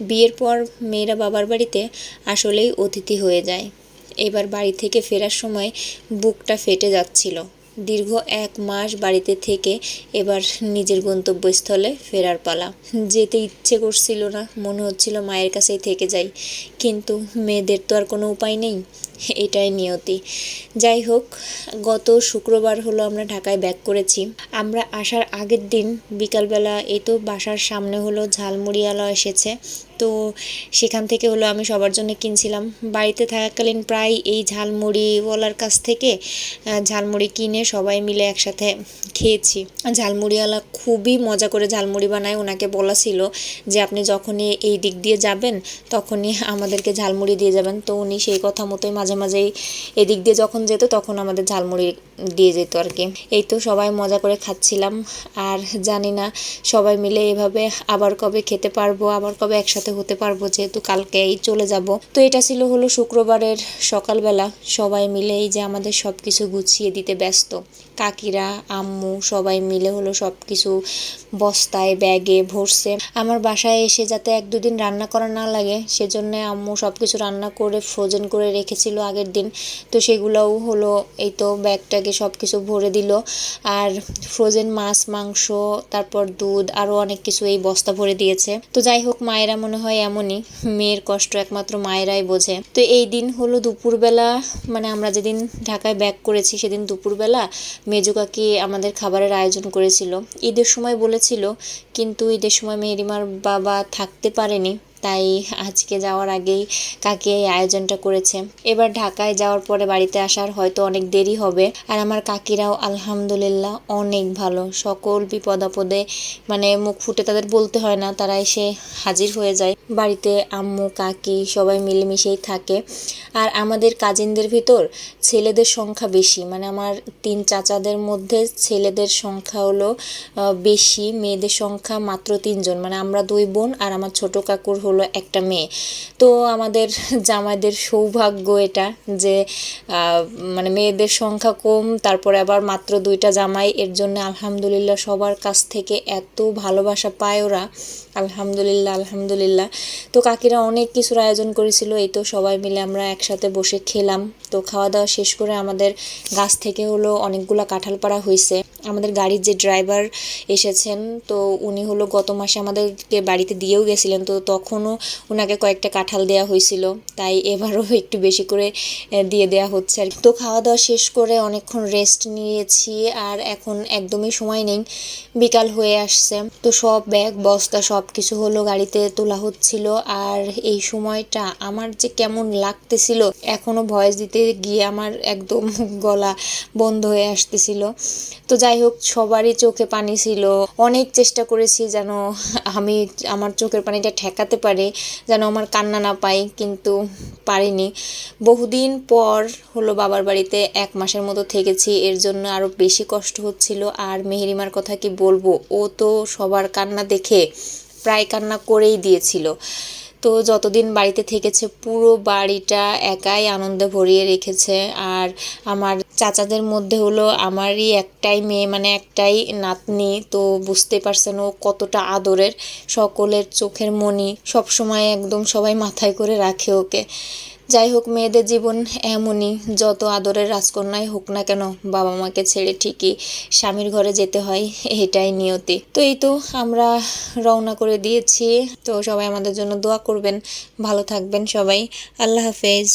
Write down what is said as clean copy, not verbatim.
বিয়ের পর মেয়েরা বাবার বাড়িতে আসলেই অতিথি হয়ে যায়। এবার বাড়ি থেকে ফেরার সময় বুকটা ফেটে যাচ্ছিল। দীর্ঘ 1 মাস বাড়িতে থেকে এবার নিজের গন্তব্যস্থলে ফেরার পালা। যেতে ইচ্ছে করছিল না, মনে হচ্ছিল মায়ের কাছেই থেকে যাই, কিন্তু মেয়েদের তো আর কোনো উপায় নেই, এটাই নিয়তি। যাই হোক, গত শুক্রবার হলো আমরা ঢাকায় ব্যাক করেছি। আমরা আসার আগের দিন বিকালবেলা এই তো বাসার সামনে হলো ঝালমুড়িওয়ালা এসেছে, তো সেখান থেকে হলো আমি সবার জন্য কিনছিলাম। বাড়িতে থাকাকালীন প্রায় এই ঝালমুড়িওয়ালার কাছ থেকে ঝালমুড়ি কিনে সবাই মিলে একসাথে খেয়েছি। ঝালমুড়িওয়ালা খুবই মজা করে ঝালমুড়ি বানায়। ওনাকে বলা ছিল যে আপনি যখনই এই দিক দিয়ে যাবেন তখনই আমাদেরকে ঝালমুড়ি দিয়ে যাবেন, তো উনি সেই কথা মতোই মাঝে মাঝেই এদিক দিয়ে যখন যেত তখন আমাদের ঝালমুড়ি দিয়ে যেত আর কি। এই তো সবাই মজা করে খাচ্ছিলাম, আর জানি না সবাই মিলে এভাবে আবার কবে খেতে পারবো, আবার কবে একসাথে হতে পারবো, যেহেতু কালকেই চলে যাব। তো এটা ছিল হলো শুক্রবারের সকালবেলা। সবাই মিলে এই যে আমাদের সব কিছু গুছিয়ে দিতে ব্যস্ত। কাকিরা, আম্মু সবাই মিলে হলো সব কিছু বস্তায় ব্যাগে ভরছে। আমার বাসায় এসে যাতে 1-2 দিন রান্না করা না লাগে সেজন্য আম্মু সব কিছু রান্না করে ফ্রোজেন করে রেখেছিল আগের দিন, তো সেগুলোও হলো এই তো ব্যাগটাকে সব কিছু ভরে দিল। আর ফ্রোজেন মাছ, মাংস, তারপর দুধ, আরও অনেক কিছু এই বস্তা ভরে দিয়েছে। তো যাই হোক, মায়েরা মনে হয় এমনই, মেয়ের কষ্ট একমাত্র মায়েরাই বোঝে। তো এই দিন হলো দুপুরবেলা, মানে আমরা যেদিন ঢাকায় ব্যাক করেছি সেদিন দুপুরবেলা মেজো কাকি আমাদের খাবারের আয়োজন করেছিল। ঈদের সময় বলেছিল, কিন্তু ঈদের সময় মেহেরিমার বাবা থাকতে পারেনি, তাই আজকে যাওয়ার আগেই কাকি এই আয়োজনটা করেছে। এবার ঢাকায় যাওয়ার পরে বাড়িতে আসার হয়তো অনেক দেরি হবে। আর আমার কাকিরাও আলহামদুলিল্লাহ অনেক ভালো, সকল বিপদ আপদে মানে মুখ ফুটে তাদের বলতে হয় না, তারা এসে হাজির হয়ে যায়। বাড়িতে আম্মু কাকি সবাই মিলেমিশেই থাকে। আর আমাদের কাজিনদের ভিতর ছেলেদের সংখ্যা বেশি, মানে আমার 3 চাচাদের মধ্যে ছেলেদের সংখ্যা হলো বেশি, মেয়েদের সংখ্যা মাত্র 3 জন। মানে আমরা 2 বোন আর আমার ছোট কাকুর হলো একটা মেয়ে। তো আমাদের জামাইদের সৌভাগ্য এটা যে মানে মেয়েদের সংখ্যা কম, তারপরে আবার মাত্র 2টা জামাই, এর জন্য আলহামদুলিল্লাহ সবার কাছ থেকে এত ভালোবাসা পায় ওরা। আলহামদুলিল্লাহ আলহামদুলিল্লাহ। তো কাকিরা অনেক কিছুর আয়োজন করেছিল। এই তো সবাই মিলে আমরা একসাথে বসে খেলাম। তো খাওয়া দাওয়া শেষ করে আমাদের গাছ থেকে হলো অনেকগুলা কাঁঠাল পাড়া হয়েছে। আমাদের গাড়ির যে ড্রাইভার এসেছেন, তো উনি হলো গত মাসে আমাদেরকে বাড়িতে দিয়েও গেছিলেন, তো তখনও ওনাকে কয়েকটা কাঁঠাল দেওয়া হয়েছিল, তাই এবারও একটু বেশি করে দিয়ে দেওয়া হচ্ছে আর কি। তো খাওয়া দাওয়া শেষ করে অনেকক্ষণ রেস্ট নিয়েছি, আর এখন একদমই সময় নেই, বিকাল হয়ে আসছে। তো সব ব্যাগ বস্তা সব কিছু হলো গাড়িতে তোলা হচ্ছিল। আর এই সময়টা আমার যে কেমন লাগতেছিল, এখনো ভয়েস দিতে গিয়ে আমার একদম গলা বন্ধ হয়ে আসতেছিল। তো যাই হোক, সবারই চোখে পানি ছিল। অনেক চেষ্টা করেছি যেন আমি আমার চোখের পানিটা ঠেকাতে পারি, যেন আমার কান্না না পাই, কিন্তু পারিনি। বহুদিন পর হলো বাবার বাড়িতে 1 মাসের মতো থেকেছি, এর জন্য আরও বেশি কষ্ট হচ্ছিল। আর মেহেরিমার কথা কি বলবো, ও তো সবার কান্না দেখে প্রায় কান্না করেই দিয়েছিল। তো যতদিন বাড়িতে থেকেছে পুরো বাড়িটা একাই আনন্দে ভরিয়ে রেখেছে। আর আমার চাচাদের মধ্যে হলো আমারই একটাই মেয়ে, মানে একটাই নাতনি, তো বুঝতে পারছেন ও কতটা আদরের, সকলের চোখের মণি, সবসময় একদম সবাই মাথায় করে রাখে ওকে। যাই হোক, মেয়েদের জীবন এমনই, যত আদরের রাজকন্যাই হোক না কেন বাবা মাকে ছেড়ে ঠিকই স্বামীর ঘরে যেতে হয়, এটাই নিয়তি। তো এই তো আমরা রওনা করে দিয়েছি। তো সবাই আমাদের জন্য দোয়া করবেন, ভালো থাকবেন সবাই। আল্লাহ হাফেজ।